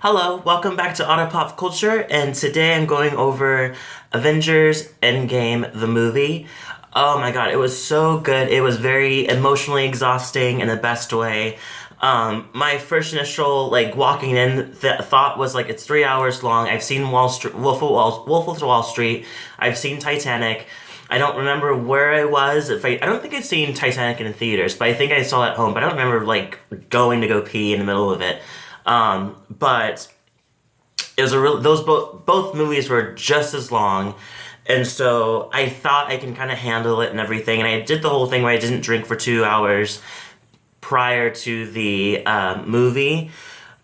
Hello, welcome back to Auto Pop Culture, and today I'm going over Avengers Endgame, the movie. Oh my god, it was so good. It was very emotionally exhausting in the best way. My first initial, walking in thought was, it's 3 hours long. I've seen Wolf of Wall Street. I've seen Titanic. I don't remember where I was. I don't think I've seen Titanic in theaters, but I think I saw it at home. But I don't remember, going to go pee in the middle of it. But it was a real. Those both movies were just as long, and so I thought I can kind of handle it and everything. And I did the whole thing where I didn't drink for 2 hours prior to the movie.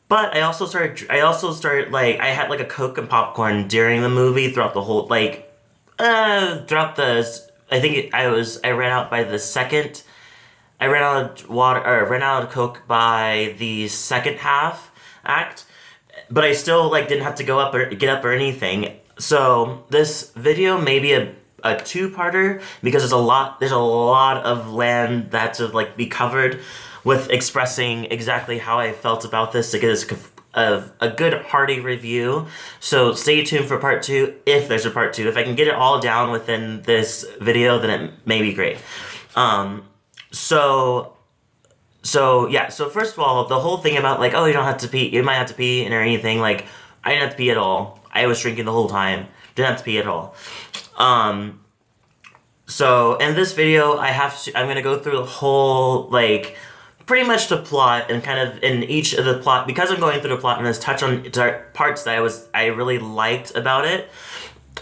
But I also started I had like a Coke and popcorn during the movie throughout the whole throughout the. I think I ran out by the second. I ran out of water or ran out of Coke by the second half act, but I still didn't have to go up or get up or anything. So this video may be a two-parter because there's a lot of land that to be covered with expressing exactly how I felt about this to get a good hearty review. So stay tuned for part two if there's a part two. If I can get it all down within this video, then it may be great. So yeah, so first of all, the whole thing about oh, you don't have to pee, you might have to pee or anything, I didn't have to pee at all. I was drinking the whole time. Didn't have to pee at all. So in this video I'm gonna go through the whole pretty much the plot and kind of in each of the plot because I'm going through the plot and just touch on parts that I really liked about it.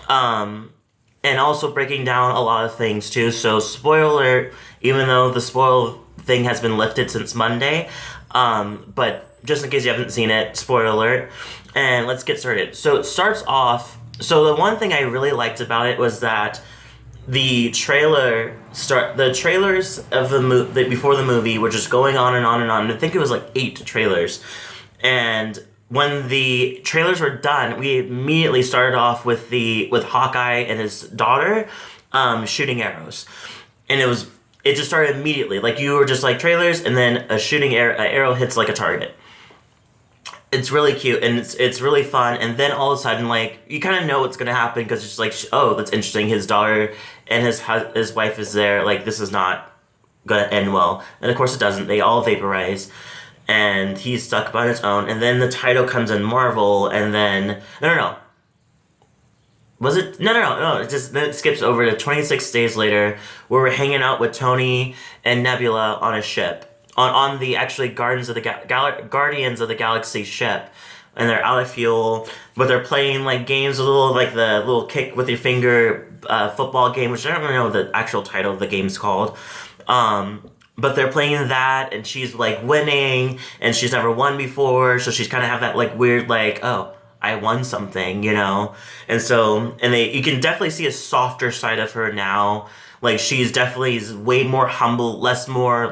And also breaking down a lot of things too. So spoiler, even though the spoil thing has been lifted since Monday, but just in case you haven't seen it, spoiler alert. And let's get started. So it starts off. So the one thing I really liked about it was that the trailers of the movie before the movie were just going on and on and on. I think it was 8 trailers, and when the trailers were done, we immediately started off with Hawkeye and his daughter shooting arrows, and it just started immediately. You were just trailers, and then a arrow hits a target. It's really cute and it's really fun, and then all of a sudden you kind of know what's gonna happen because it's just oh, that's interesting. His daughter and his wife is there. This is not gonna end well, and of course it doesn't. They all vaporize, and he's stuck on his own. And then the title comes in Marvel, and then no. Was it? No. Then it skips over to 26 days later, where we're hanging out with Tony and Nebula on a ship, on the actually Guardians of the Galaxy ship, and they're out of fuel, but they're playing games, the little kick with your finger football game, which I don't really know what the actual title of the game's called. But they're playing that, and she's winning, and she's never won before, so she's kind of have that weird oh, I won something, and so you can definitely see a softer side of her now. She's definitely way more humble, less more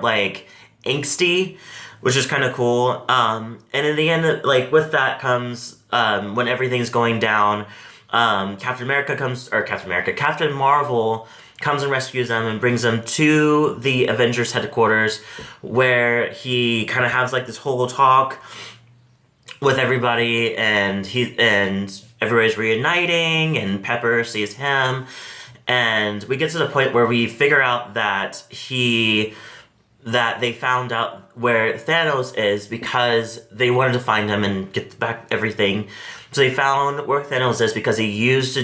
angsty, which is kind of cool. And in the end, with that comes when everything's going down, Captain Marvel comes and rescues them and brings them to the Avengers headquarters, where he kind of has this whole talk with everybody, and everybody's reuniting, and Pepper sees him, and we get to the point where we figure out that they found out where Thanos is because they wanted to find him and get back everything. So they found where Thanos is because he used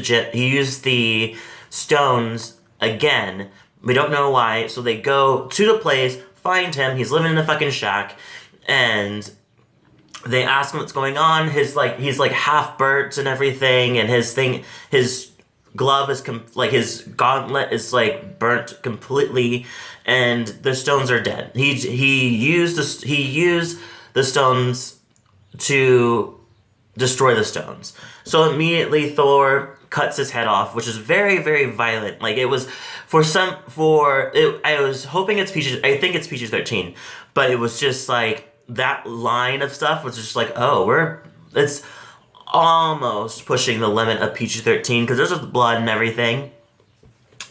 the stones again. We don't know why. So they go to the place, find him. He's living in a fucking shack, and they ask him what's going on. He's half burnt and everything, and his glove is his gauntlet is burnt completely, and the stones are dead. He used the stones to destroy the stones. So immediately Thor cuts his head off, which is very, very violent. It was I was hoping I think it's PG-13, but it was just that line of stuff was just oh, it's almost pushing the limit of PG-13 because there's just blood and everything.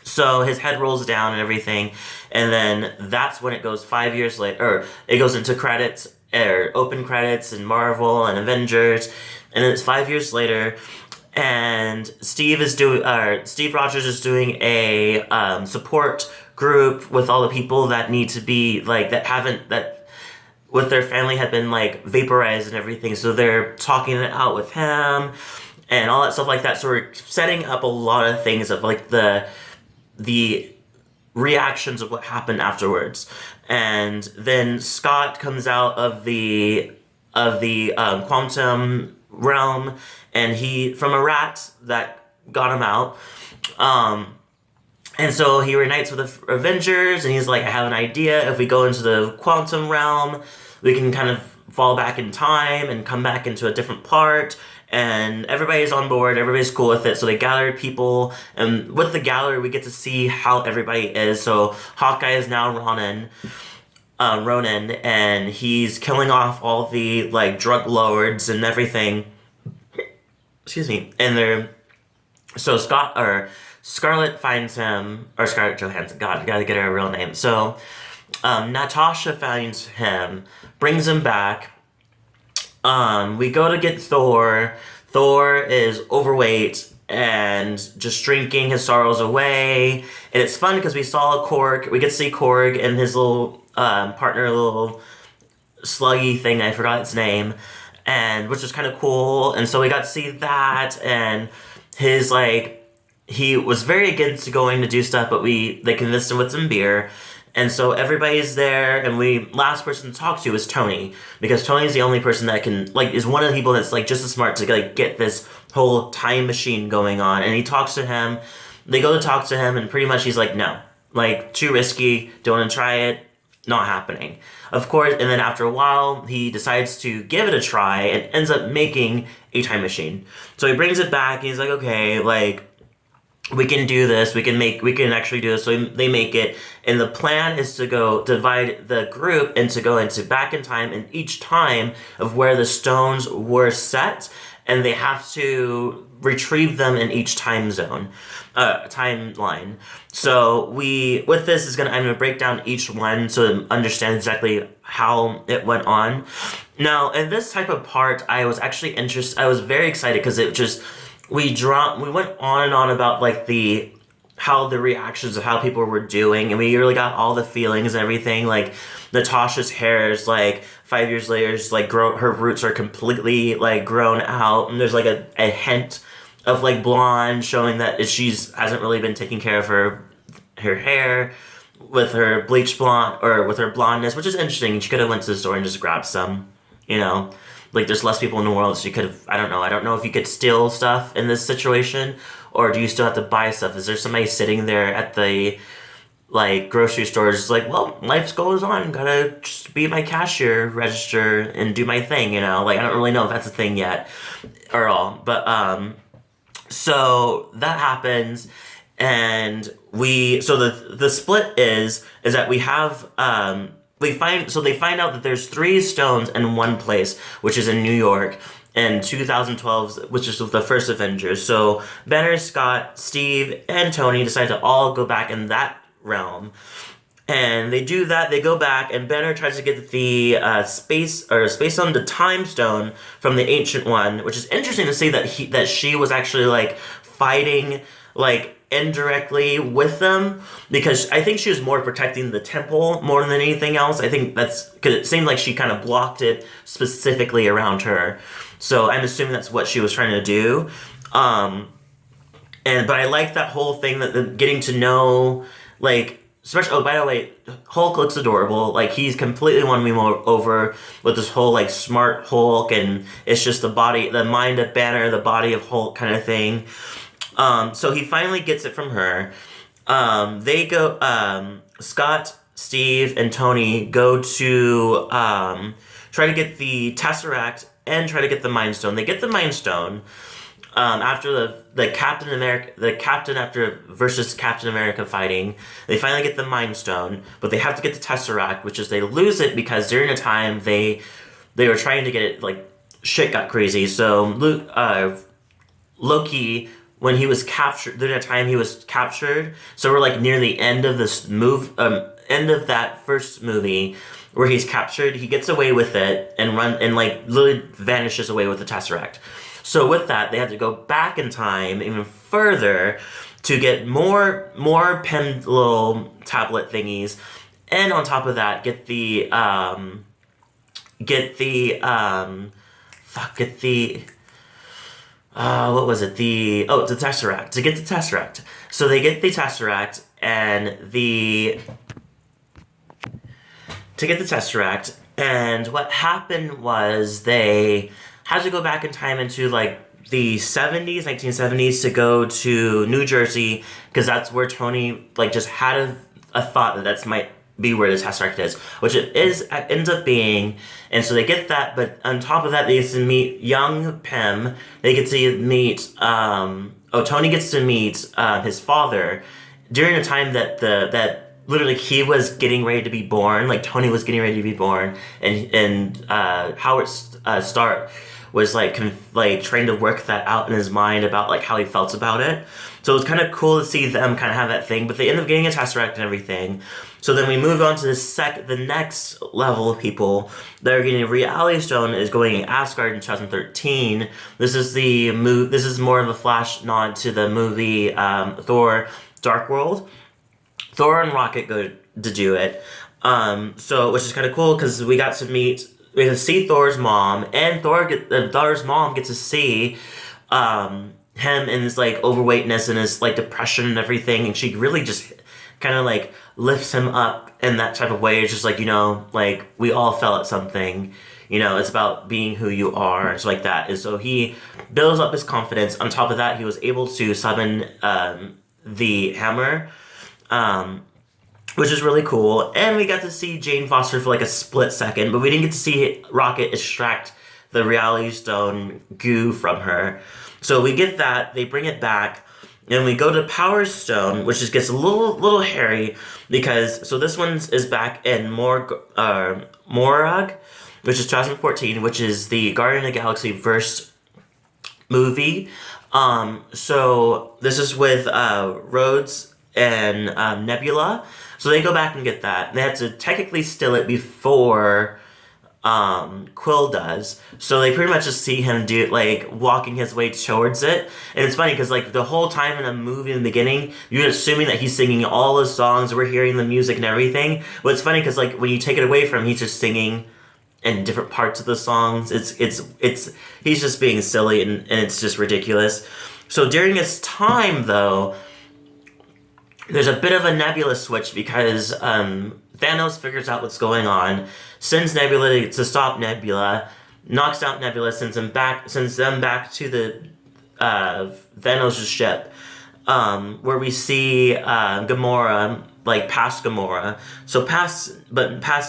So his head rolls down and everything, and then that's when it goes 5 years later, or it goes into credits, open credits and Marvel and Avengers, and it's 5 years later, and Steve Rogers is doing a support group with all the people that need to be like that with their family had been like vaporized and everything, so they're talking it out with him and all that stuff like that. So we're setting up a lot of things of like the reactions of what happened afterwards. And then Scott comes out of the quantum realm, and he from a rat that got him out. And so he reunites with the Avengers, and he's like, I have an idea. If we go into the quantum realm, we can kind of fall back in time and come back into a different part. And everybody's on board, everybody's cool with it. So they gathered people, and with the gallery, we get to see how everybody is. So Hawkeye is now Ronin, and he's killing off all the like drug lords and everything. Excuse me. And so Scarlett finds him, or Scarlett Johansson. God, I gotta get her real name. So Natasha finds him, brings him back. We go to get Thor. Thor is overweight and just drinking his sorrows away. And it's fun because we saw Korg. We get to see Korg and his little partner, little sluggy thing. I forgot its name. And which was kind of cool. And so we got to see that. And his he was very against going to do stuff, but they convinced him with some beer. And so everybody's there, and last person to talk to is Tony, because Tony's the only person that can, is one of the people that's, just as smart to, get this whole time machine going on. And he talks to him, they go to talk to him, and pretty much he's like, no. Too risky, don't want to try it, not happening. Of course, and then after a while, he decides to give it a try, and ends up making a time machine. So he brings it back, and he's like, okay, we can do this, we can actually do this. So they make it, and the plan is to go divide the group and to go into back in time, and each time of where the stones were set, and they have to retrieve them in each timeline. So with this I'm gonna break down each one so to understand exactly how it went on. Now, in this type of part, I was actually interested. I was very excited because it just. We went on and on about how the reactions of how people were doing, and we really got all the feelings and everything. Natasha's hair is 5 years later, is her roots are completely grown out, and there's a hint of blonde showing that she's hasn't really been taking care of her hair with her bleach blonde or with her blondness, which is interesting. She could have went to the store and just grabbed some, there's less people in the world, so you could have, I don't know if you could steal stuff in this situation, or do you still have to buy stuff? Is there somebody sitting there at the, grocery store just well, life goes on, gotta just be my cashier, register, and do my thing, I don't really know if that's a thing yet, or all, but, so that happens, and so the split is that we have, they find out that there's 3 stones in one place, which is in New York, in 2012, which is the first Avengers. So Banner, Scott, Steve, and Tony decide to all go back in that realm. And they do that, they go back, and Banner tries to get the space stone, the time stone from the Ancient One, which is interesting to see that she was actually fighting indirectly with them, because I think she was more protecting the temple more than anything else. I think that's because it seemed like she kind of blocked it specifically around her. So I'm assuming that's what she was trying to do. But I like that whole thing that getting to know especially. Oh, by the way, Hulk looks adorable. He's completely won me over with this whole smart Hulk, and it's just the mind of Banner, the body of Hulk kind of thing. So he finally gets it from her. They go, Scott, Steve, and Tony go to try to get the Tesseract and try to get the Mind Stone. They get the Mind Stone after the Captain America versus Captain America fighting. They finally get the Mind Stone, but they have to get the Tesseract, which is they lose it because during a time they were trying to get it, shit got crazy. So Loki, when he was captured, during the time he was captured, so we're near the end of this end of that first movie, where he's captured. He gets away with it and like literally vanishes away with the Tesseract. So with that, they had to go back in time even further to get more pinned little tablet thingies, and on top of that, get the what was it? The Tesseract. To get the Tesseract. So they get the Tesseract and what happened was they had to go back in time into like the 1970s, to go to New Jersey, because that's where Tony like just had a thought that that's might be where the Tesseract is, which it ends up being. And so they get that, but on top of that, they get to meet young Pym. They get to meet Tony gets to meet his father during a time that literally he was getting ready to be born. Like Tony was getting ready to be born, and Howard Stark was like trying to work that out in his mind about like how he felt about it. So it was kind of cool to see them kind of have that thing, but they end up getting a Tesseract and everything. So then we move on to the next level of people that are getting a Reality Stone is going Asgard in 2013. This is more of a flash nod to the movie Thor: Dark World. Thor and Rocket go to do it. Which is kind of cool because we got to see Thor's mom, and Thor's mom gets to see him in his like overweightness and his like depression and everything, and she really just kind of like lifts him up in that type of way. It's just like, like we all felt something, it's about being who you are and stuff like that. And so he builds up his confidence. On top of that, he was able to summon the hammer, which is really cool. And we got to see Jane Foster for like a split second, but we didn't get to see Rocket extract the Reality Stone goo from her. So we get that, they bring it back, and we go to Power Stone, which just gets a little hairy, because this one is back in Morag, which is 2014, which is the Guardian of the Galaxy verse movie. So this is with Rhodes and Nebula. So they go back and get that. They had to technically steal it before Quill does. So they pretty much just see him walking his way towards it. And it's funny because like the whole time in the movie in the beginning, you're assuming that he's singing all the songs, we're hearing the music and everything. But it's funny because like when you take it away from him, he's just singing in different parts of the songs. He's just being silly, and it's just ridiculous. So during his time though, there's a bit of a Nebula switch because Thanos figures out what's going on, sends Nebula to stop Nebula, knocks out Nebula, sends them back to the Thanos' ship, where we see Gamora, like past Gamora. So past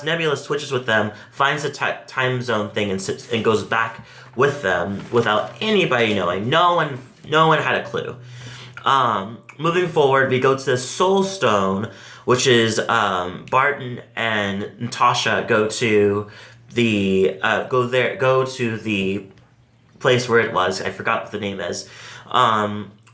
Nebula switches with them, finds the time zone thing, and goes back with them without anybody knowing. No one had a clue. Moving forward, we go to the Soul Stone, which is Barton and Natasha go to the place where it was. I forgot what the name is.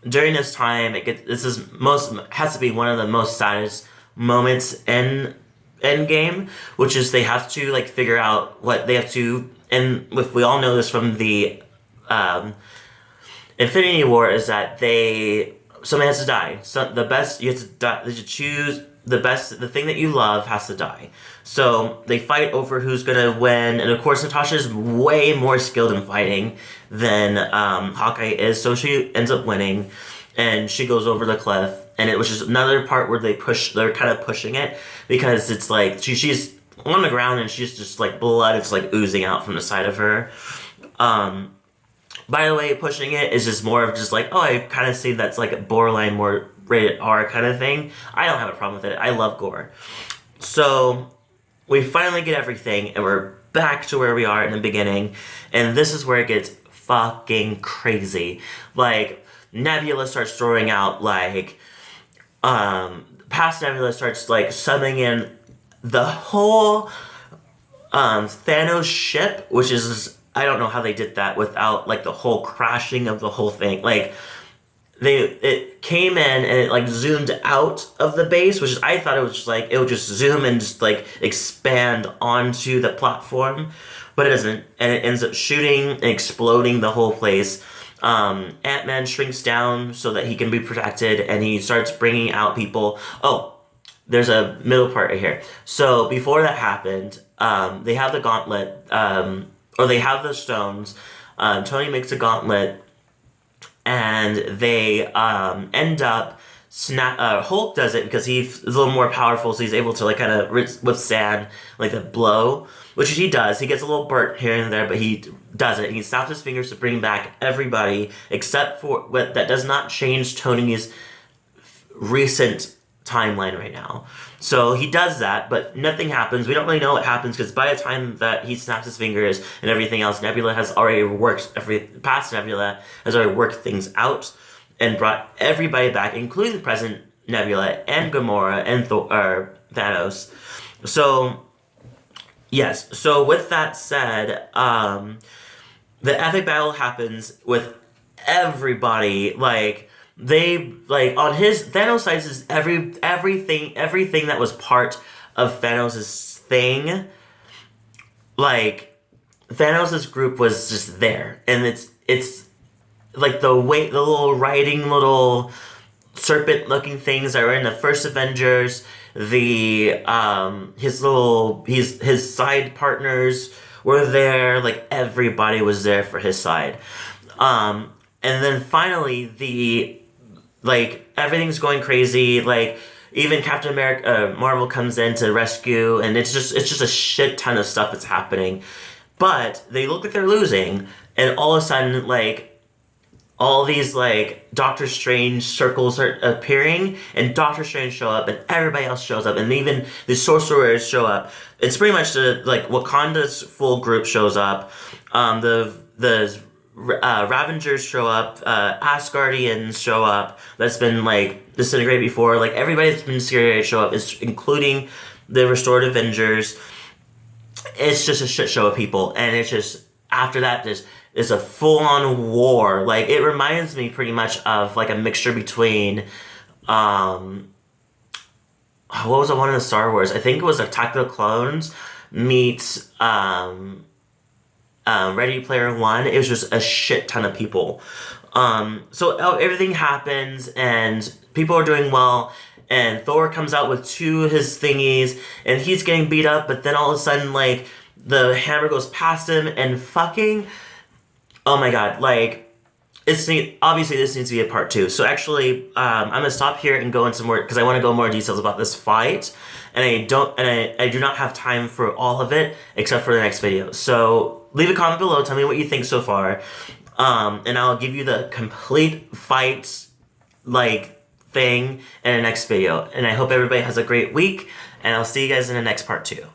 During this time, has to be one of the most saddest moments in Endgame, which is they have to like figure out what they have to. And we all know this from the Infinity War, is that somebody has to die. So you have to die. You have to choose the best. The thing that you love has to die. So they fight over who's gonna win, and of course Natasha is way more skilled in fighting than Hawkeye is. So she ends up winning, and she goes over the cliff. And it was just another part where they're kind of pushing it, because it's like she's on the ground and she's just like blood. It's like oozing out from the side of her. By the way, pushing it is just more of just like, I kind of see that's like a borderline, more rated R kind of thing. I don't have a problem with it. I love gore. So we finally get everything, and we're back to where we are in the beginning. And this is where it gets fucking crazy. Like, Nebula starts throwing out, like, past Nebula starts, like, summoning in the whole Thanos ship, which is... I don't know how they did that without, like, the whole crashing of the whole thing. Like, it came in and it like zoomed out of the base, which is, I thought it was just like it would just zoom and just like expand onto the platform, but it doesn't, and it ends up shooting and exploding the whole place. Ant-Man shrinks down so that he can be protected, and he starts bringing out people. Oh, there's a middle part right here. So before that happened, they have the gauntlet, or they have the stones. Tony makes a gauntlet, and they end up Hulk does it because he's a little more powerful, so he's able to like kind of withstand like a blow, which he does. He gets a little burnt here and there, but he does it. He snaps his fingers to bring back everybody, except for what that does not change Tony's recent timeline right now. So he does that, but nothing happens. We don't really know what happens because by the time that he snaps his fingers and everything else, Nebula has already worked past Nebula has already worked things out and brought everybody back, including the present Nebula and Gamora and Thanos. So yes. So with that said, the epic battle happens with everybody like. They like on his Thanos side is everything that was part of Thanos' thing. Like Thanos' group was just there, and it's like the little riding little serpent looking things that were in the first Avengers. The his side partners were there. Like everybody was there for his side. And then finally like everything's going crazy, like even Captain America, Marvel comes in to rescue, and it's just a shit ton of stuff that's happening. But they look like they're losing, and all of a sudden like all these like Doctor Strange circles are appearing, and Doctor Strange show up, and everybody else shows up, and even the sorcerers show up. It's pretty much like Wakanda's full group shows up. The Ravengers show up, Asgardians show up, that's been like disintegrated before, like everybody that's been disintegrated show up, including the restored Avengers. It's just a shit show of people, and it's just, after that, there's a full-on war. Like, it reminds me pretty much of like a mixture between, what was the one in the Star Wars? I think it was Attack of the Clones meets, Ready Player One. It was just a shit ton of people. So everything happens, and people are doing well, and Thor comes out with two of his thingies, and he's getting beat up, but then all of a sudden, like, the hammer goes past him, and fucking, oh my god, like, obviously this needs to be a part 2. So actually, I'm gonna stop here and go into more, because I want to go more details about this fight, and I do not have time for all of it, except for the next video. So leave a comment below, tell me what you think so far, and I'll give you the complete fight, like, thing in the next video. And I hope everybody has a great week, and I'll see you guys in the next part 2.